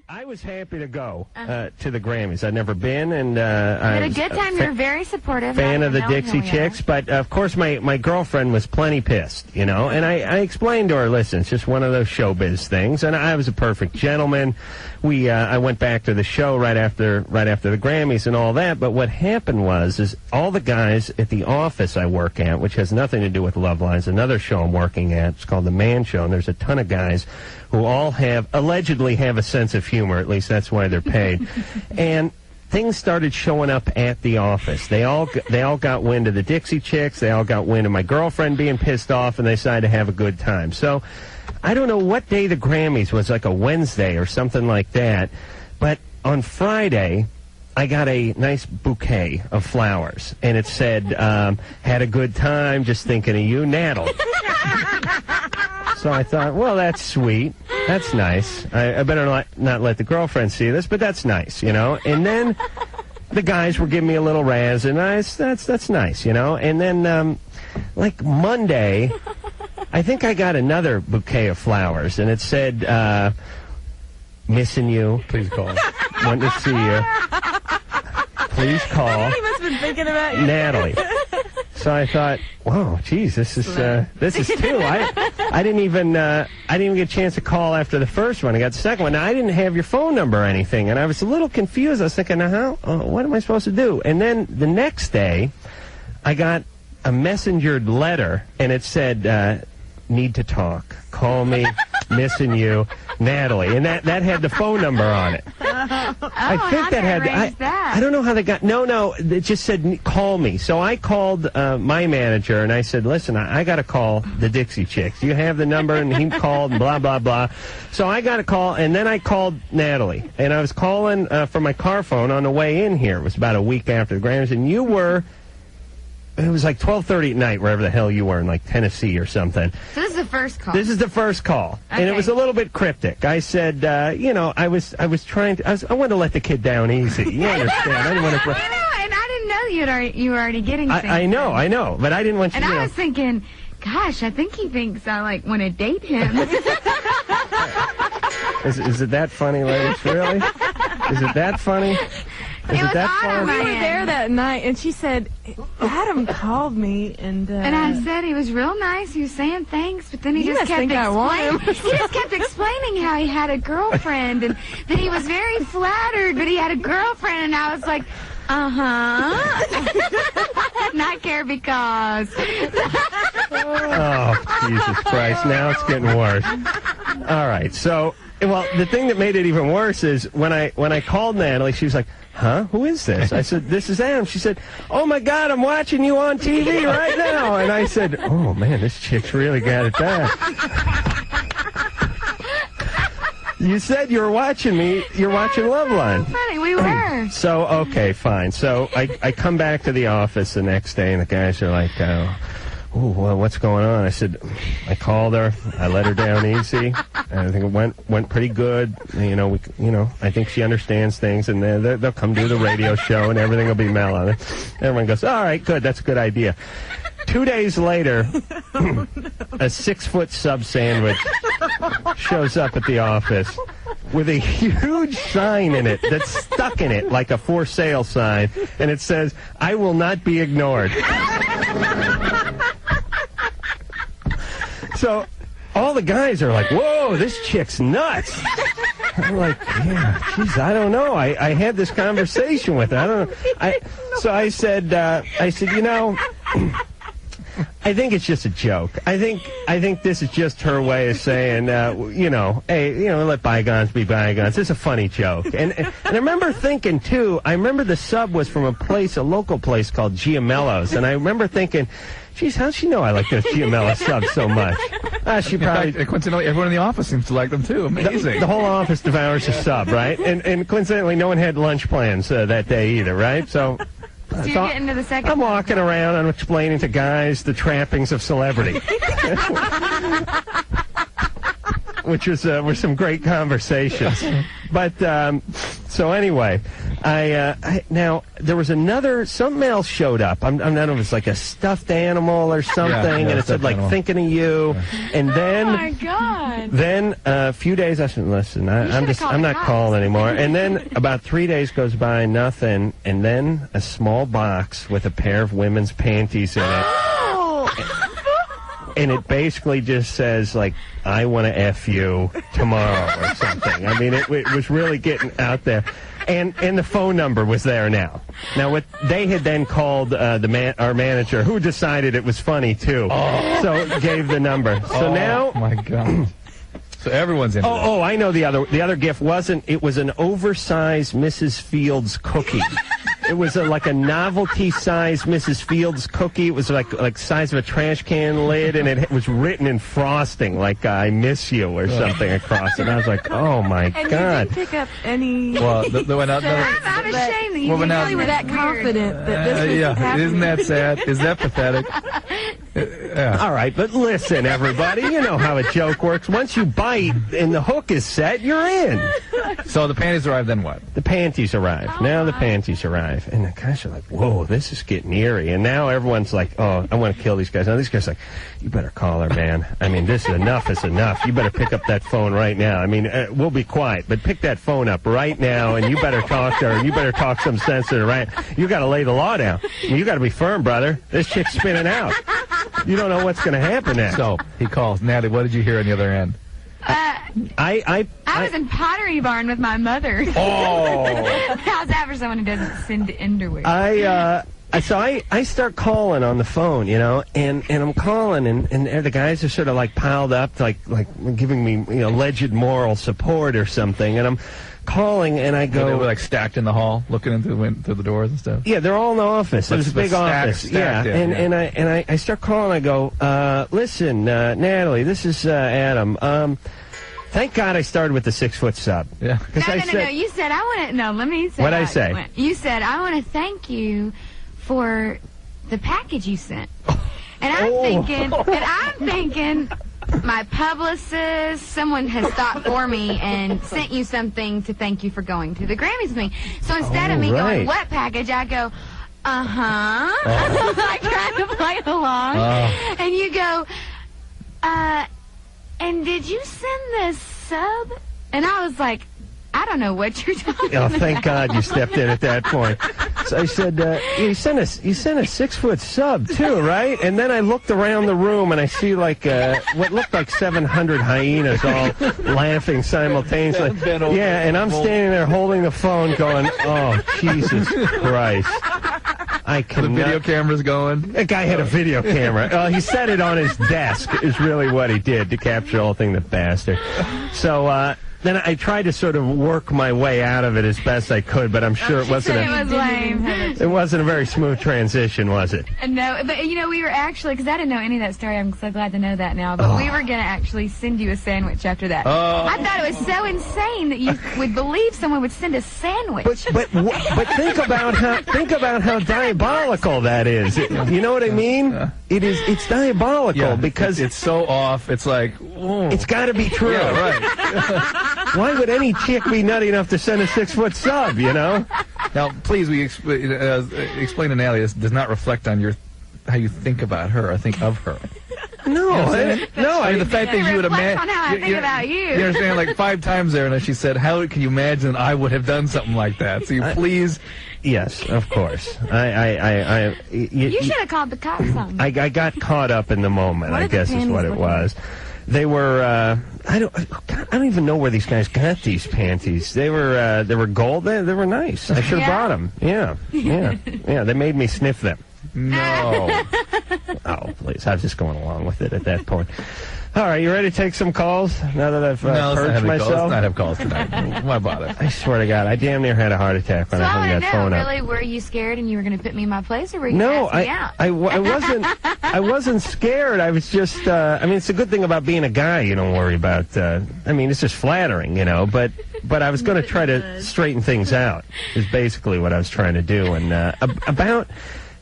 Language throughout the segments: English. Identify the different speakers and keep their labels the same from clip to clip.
Speaker 1: I was happy to go to the Grammys. I'd never been, and
Speaker 2: I had a good time. You were very supportive.
Speaker 1: Fan of the Dixie Chicks, but of course my girlfriend was plenty pissed, you know. And I explained to her, listen, it's just one of those showbiz things, and I was a perfect gentleman. I went back to the show right after the Grammys and all that. But what happened was all the guys at the office I work at, which has nothing to do with Loveline, it's another show I'm working at. It's called The Man Show, and there's a ton of guys who all allegedly have a sense of humor. At least that's why they're paid. And things started showing up at the office. They all got wind of the Dixie Chicks. They all got wind of my girlfriend being pissed off, and they decided to have a good time. So I don't know what day the Grammys was, like a Wednesday or something like that. But on Friday, I got a nice bouquet of flowers, and it said, had a good time, just thinking of you, Natalie. So I thought, well, that's sweet. That's nice. I better not let the girlfriend see this, but that's nice, you know. And then the guys were giving me a little razz, and that's nice, you know. And then, like Monday, I think I got another bouquet of flowers, and it said, missing you. Please call. Want to see you. Please call.
Speaker 3: He must have been thinking about you.
Speaker 1: Natalie. So I thought, whoa, geez, this is two. I didn't even get a chance to call after the first one. I got the second one. Now, I didn't have your phone number or anything, and I was a little confused. I was thinking, what am I supposed to do? And then the next day, I got a messengered letter, and it said, need to talk. Call me, missing you, Natalie. And that had the phone number on it. I think that had I don't know how they got. No, it just said call me. So I called my manager and I said, listen, I got to call the Dixie Chicks. You have the number? And he called and blah blah blah. So I got a call, and then I called Natalie, and I was calling from my car phone on the way in here. It was about a week after the Grammys, and you were. It was like 12:30 at night, wherever the hell you were, in like Tennessee or something.
Speaker 2: So this is the first call.
Speaker 1: This is the first call,
Speaker 2: okay.
Speaker 1: And it was a little bit cryptic. I said, I was trying to. I wanted to let the kid down easy. You understand? I didn't want to.
Speaker 2: I know, and I didn't know you were already getting things.
Speaker 1: I know, but I didn't want you.
Speaker 2: And I was thinking, gosh, I think he thinks I want to date him.
Speaker 1: Is it that funny, ladies? Really? Is it that funny? Is it that funny?
Speaker 3: We were there that night, and she said, Adam called me, and
Speaker 2: I said he was real nice. He was saying thanks, but then he just kept explaining how he had a girlfriend, and that he was very flattered, but he had a girlfriend, and I was like, not care because.
Speaker 1: Oh, Jesus Christ! Now it's getting worse. All right, so. Well, the thing that made it even worse is when I called Natalie, she was like, huh? Who is this? I said, this is Adam. She said, oh, my God, I'm watching you on TV right now. And I said, oh, man, this chick's really got it bad. You said you were watching me. You're watching Loveline.
Speaker 2: Funny, we were.
Speaker 1: So, okay, fine. So I come back to the office the next day, and the guys are like, oh, well, what's going on? I said, I called her. I let her down easy. And I think it went pretty good. I think she understands things, and they'll come do the radio show, and everything will be mellow. Everyone goes, all right, good. That's a good idea. 2 days later, a 6-foot sub sandwich shows up at the office with a huge sign in it that's stuck in it like a for sale sign, and it says, I will not be ignored. So all the guys are like, whoa, this chick's nuts. I'm like, yeah, geez, I don't know. I had this conversation with her. I don't know. So I said, I think it's just a joke. I think this is just her way of saying, hey, let bygones be bygones. It's a funny joke. And I remember thinking, too, the sub was from a local place called Giamello's. And I remember thinking, geez, how'd she know I like those Kimmel subs so much? She probably...
Speaker 4: Coincidentally, everyone in the office seems to like them, too. Amazing.
Speaker 1: The whole office devours a sub, right? And coincidentally, no one had lunch plans that day either, right? So
Speaker 2: you're getting to the second.
Speaker 1: I'm walking around and explaining to guys the trappings of celebrity. Which were some great conversations. But, So anyway, now there was something else showed up. I don't know if it's like a stuffed animal or something, and it said like
Speaker 4: animal.
Speaker 1: thinking of you. And then,
Speaker 3: Oh my God.
Speaker 1: then a few days I said, listen, I'm not calling anymore. And then about 3 days goes by, nothing, and then a small box with a pair of women's panties in it. And it basically just says, like, I want to F you tomorrow or something. I mean, it was really getting out there. And the phone number was there now. Now, they had then called our manager, who decided it was funny, too. Oh. So gave the number. So now...
Speaker 4: Oh, my God. So everyone's in.
Speaker 1: Oh, I know the other gift wasn't... It was an oversized Mrs. Fields cookie. It was like a novelty-sized Mrs. Fields cookie. It was like size of a trash can lid, and it was written in frosting, like "I miss you" or something across it. And I was like, "Oh my God!"
Speaker 3: And you didn't pick up any.
Speaker 4: Well,
Speaker 2: I'm ashamed that you really were that
Speaker 3: confident that this was happening.
Speaker 4: Isn't that sad? Is that pathetic?
Speaker 1: All right, but listen, everybody, you know how a joke works. Once you bite and the hook is set, you're in.
Speaker 4: So the panties arrived, then what?
Speaker 1: The panties arrive. Now the panties arrive. And the guys are like, whoa, this is getting eerie. And now everyone's like, oh, I want to kill these guys. Now these guys are like, you better call her, man. I mean, this is enough is enough. You better pick up that phone right now. I mean, we'll be quiet, but pick that phone up right now, and you better talk to her, and you better talk some sense to her, right? You got to lay the law down. You got to be firm, brother. This chick's spinning out. You don't know what's going to happen next.
Speaker 4: So he calls. Natalie, what did you hear on the other end?
Speaker 2: I was in Pottery Barn with my mother.
Speaker 1: Oh.
Speaker 2: How's that for someone who doesn't send underwear?
Speaker 1: So I start calling on the phone, you know, and I'm calling, and the guys are sort of like piled up, like giving me, you know, alleged moral support or something, and I'm calling, and I go...
Speaker 4: They were like stacked in the hall, looking into through the doors and stuff?
Speaker 1: Yeah, they're all in the office. It was a big office.
Speaker 4: Stacked,
Speaker 1: and I start calling, I go, listen, Natalie, this is Adam. Thank God I started with the 6-foot sub.
Speaker 2: Yeah. No. You said, let me say.
Speaker 1: What'd I say?
Speaker 2: You said, I want to thank you for the package you sent. And I'm thinking, my publicist, someone has thought for me and sent you something to thank you for going to the Grammys with me. So instead of me going, what package, I go, I try to play along. And you go, and did you send this sub? And I was like, I don't know what you're talking about.
Speaker 1: Oh, thank God you stepped in at that point. So I said, you sent a 6-foot sub too, right? And then I looked around the room and I see like what looked like 700 hyenas all laughing simultaneously. Yeah, and I'm standing there holding the phone going, oh, Jesus Christ. I cannot.
Speaker 4: The video camera's going.
Speaker 1: That guy had a video camera. He set it on his desk is really what he did to capture the whole thing, the bastard. So, then I tried to sort of work my way out of it as best I could, but I'm sure it wasn't it wasn't a very smooth transition, was it?
Speaker 2: No, but you know, we were actually, because I didn't know any of that story, I'm so glad to know that now, but we were going to actually send you a sandwich after that. I thought it was so insane that you would believe someone would send a sandwich.
Speaker 1: But think about how diabolical that is. You know what I mean? It's diabolical because
Speaker 4: it's so off. It's like, whoa.
Speaker 1: It's got to be true.
Speaker 4: Yeah, right.
Speaker 1: Why would any chick be nutty enough to send a 6-foot sub, you know?
Speaker 4: Now, please, explain to Natalie, this does not reflect on how you think about her or think of her.
Speaker 1: No,
Speaker 4: I mean, the fact that you would imagine.
Speaker 2: On how I think about you.
Speaker 4: You understand, like 5 times there, and she said, how can you imagine I would have done something like that? So you please...
Speaker 1: Yes, of course.
Speaker 2: You should have called the cops on me.
Speaker 1: I got caught up in the moment, I guess is what it was. They were, I don't even know where these guys got these panties. They were gold. They were nice. I should have brought them. Yeah. They made me sniff them.
Speaker 4: No.
Speaker 1: Oh, please. I was just going along with it at that point. All right, you ready to take some calls now that I've purged myself?
Speaker 4: Let's not have calls tonight. Why bother?
Speaker 1: I swear to God, I damn near had a heart attack when I hung that phone up.
Speaker 2: Really, were you scared and you were going to put me in my place, or were you
Speaker 1: No,
Speaker 2: me out?
Speaker 1: I wasn't. I wasn't scared. I was just. I mean, it's a good thing about being a guy. You don't worry about. I mean, it's just flattering, you know. But I was going to try to straighten things out. Is basically what I was trying to do. And about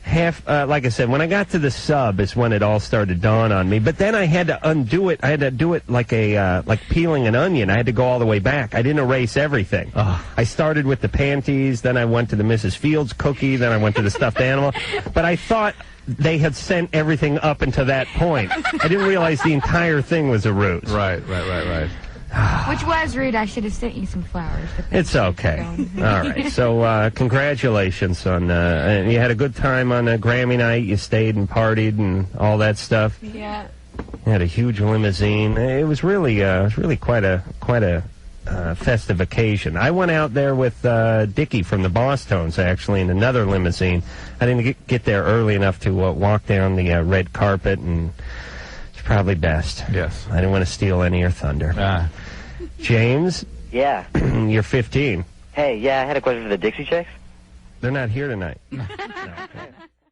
Speaker 1: like I said, when I got to the sub is when it all started to dawn on me. But then I had to undo it. I had to do it like like peeling an onion. I had to go all the way back. I didn't erase everything. I started with the panties, then I went to the Mrs. Fields cookie, then I went to the stuffed animal. But I thought they had sent everything up until that point. I didn't realize the entire thing was a ruse.
Speaker 4: Right.
Speaker 2: Which was rude. I should have sent you some flowers.
Speaker 1: It's okay. All right. So congratulations on and you had a good time on Grammy night. You stayed and partied and all that stuff.
Speaker 3: Yeah.
Speaker 1: You had a huge limousine. It was really quite a festive occasion. I went out there with Dickie from the Boss Tones, actually, in another limousine. I didn't get there early enough to walk down the red carpet, and it's probably best.
Speaker 4: Yes.
Speaker 1: I didn't want to steal any of your thunder. James?
Speaker 5: Yeah.
Speaker 1: You're 15.
Speaker 5: Hey, yeah, I had a question for the Dixie chicks.
Speaker 1: They're not here tonight. No, okay.